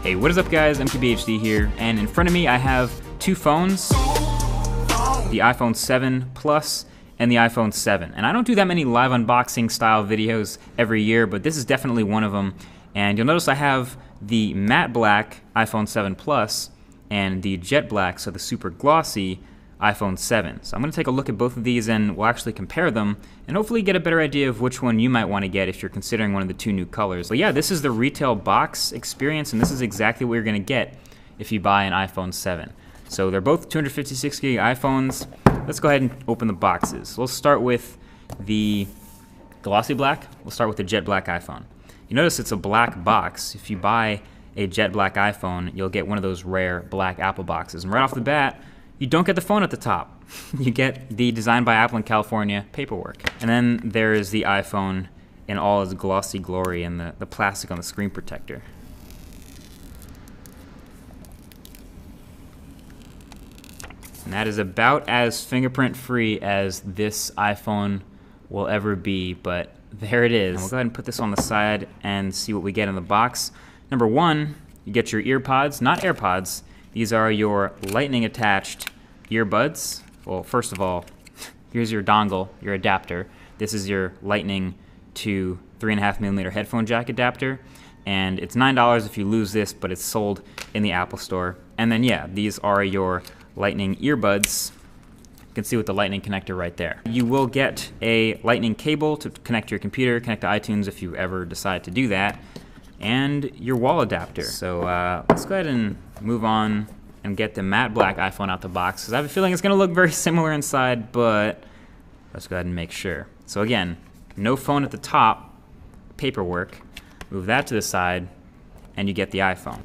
Hey, what is up guys, MKBHD here, and in front of me I have two phones, the iPhone 7 Plus and the iPhone 7. And I don't do that many live unboxing style videos every year, but this is definitely one of them. And you'll notice I have the matte black iPhone 7 Plus and the jet black, so the super glossy iPhone 7. So I'm going to take a look at both of these and we'll actually compare them and hopefully get a better idea of which one you might want to get if you're considering one of the two new colors. But yeah, this is the retail box experience, and this is exactly what you're going to get if you buy an iPhone 7. So they're both 256 gig iPhones. Let's go ahead and open the boxes. We'll start with the glossy black. We'll start with the jet black iPhone. You notice it's a black box. If you buy a jet black iPhone, you'll get one of those rare black Apple boxes. And right off the bat, you don't get the phone at the top. You get the Designed by Apple in California paperwork. And then there is the iPhone in all its glossy glory and the plastic on the screen protector. And that is about as fingerprint free as this iPhone will ever be, but there it is. And we'll go ahead and put this on the side and see what we get in the box. Number one, you get your ear pods, not AirPods. These are your lightning attached earbuds. Well, first of all, here's your dongle, your adapter. This is your lightning to 3.5mm headphone jack adapter. And it's $9 if you lose this, but it's sold in the Apple Store. And then yeah, these are your lightning earbuds. You can see with the lightning connector right there. You will get a lightning cable to connect to your computer, connect to iTunes if you ever decide to do that, and your wall adapter. So let's go ahead and move on and get the matte black iPhone out the box, because I have a feeling it's going to look very similar inside, but let's go ahead and make sure. So again, no phone at the top, paperwork. Move that to the side, and you get the iPhone.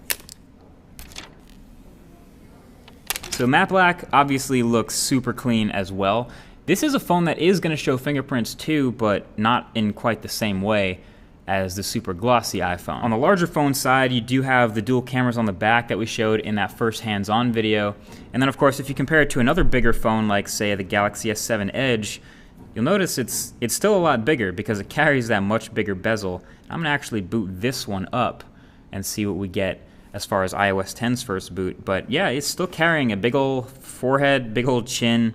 So matte black obviously looks super clean as well. This is a phone that is going to show fingerprints too, but not in quite the same way as the super glossy iPhone. On the larger phone side, you do have the dual cameras on the back that we showed in that first hands-on video. And then of course, if you compare it to another bigger phone like say the Galaxy S7 Edge, you'll notice it's still a lot bigger because it carries that much bigger bezel. I'm gonna actually boot this one up and see what we get as far as iOS 10's first boot. But yeah, it's still carrying a big old forehead, big old chin,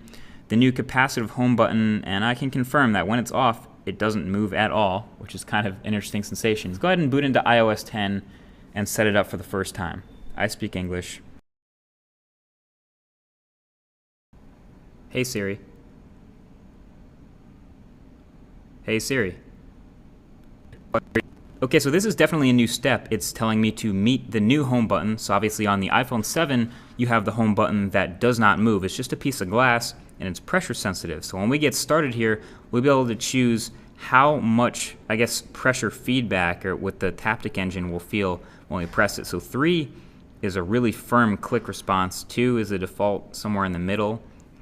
the new capacitive home button, and I can confirm that when it's off, it doesn't move at all, which is kind of an interesting sensation. Let's go ahead and boot into iOS 10 and set it up for the first time. I speak English. Hey Siri. Hey Siri. Okay, so this is definitely a new step. It's telling me to meet the new home button. So obviously on the iPhone 7, you have the home button that does not move. It's just a piece of glass and it's pressure sensitive. So when we get started here, we'll be able to choose how much, I guess, pressure feedback or with the Taptic engine will feel when we press it. So 3 is a really firm click response. 2 is a default somewhere in the middle.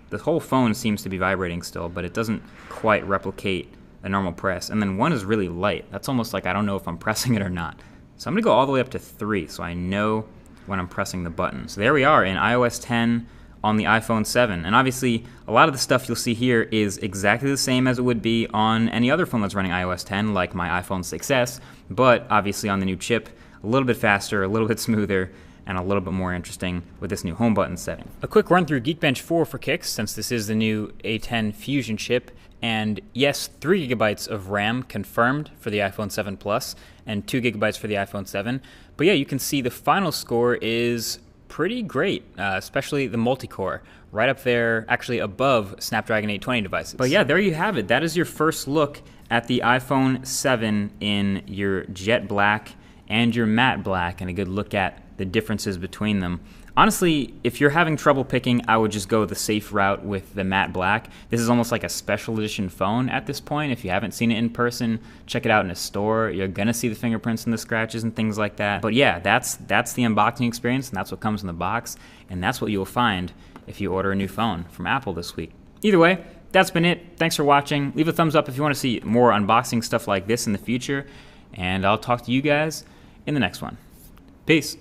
The whole phone seems to be vibrating still, but it doesn't quite replicate a normal press. And then 1 is really light. That's almost like I don't know if I'm pressing it or not. So I'm gonna go all the way up to 3 so I know when I'm pressing the button. So there we are in iOS 10 on the iPhone 7. And obviously, a lot of the stuff you'll see here is exactly the same as it would be on any other phone that's running iOS 10, like my iPhone 6s, but obviously on the new chip, a little bit faster, a little bit smoother, and a little bit more interesting with this new home button setting. A quick run through Geekbench 4 for kicks, since this is the new A10 Fusion chip. And yes, 3 GB of RAM confirmed for the iPhone 7 Plus, and 2 GB for the iPhone 7. But yeah, you can see the final score is pretty great, especially the multi-core, right up there, actually above Snapdragon 820 devices. But yeah, there you have it. That is your first look at the iPhone 7 in your jet black and your matte black, and a good look at the differences between them. Honestly, if you're having trouble picking, I would just go the safe route with the matte black. This is almost like a special edition phone at this point. If you haven't seen it in person, check it out in a store. You're gonna see the fingerprints and the scratches and things like that. But yeah, that's the unboxing experience, and that's what comes in the box, and that's what you'll find if you order a new phone from Apple this week. Either way, that's been it. Thanks for watching. Leave a thumbs up if you want to see more unboxing stuff like this in the future, and I'll talk to you guys in the next one. Peace.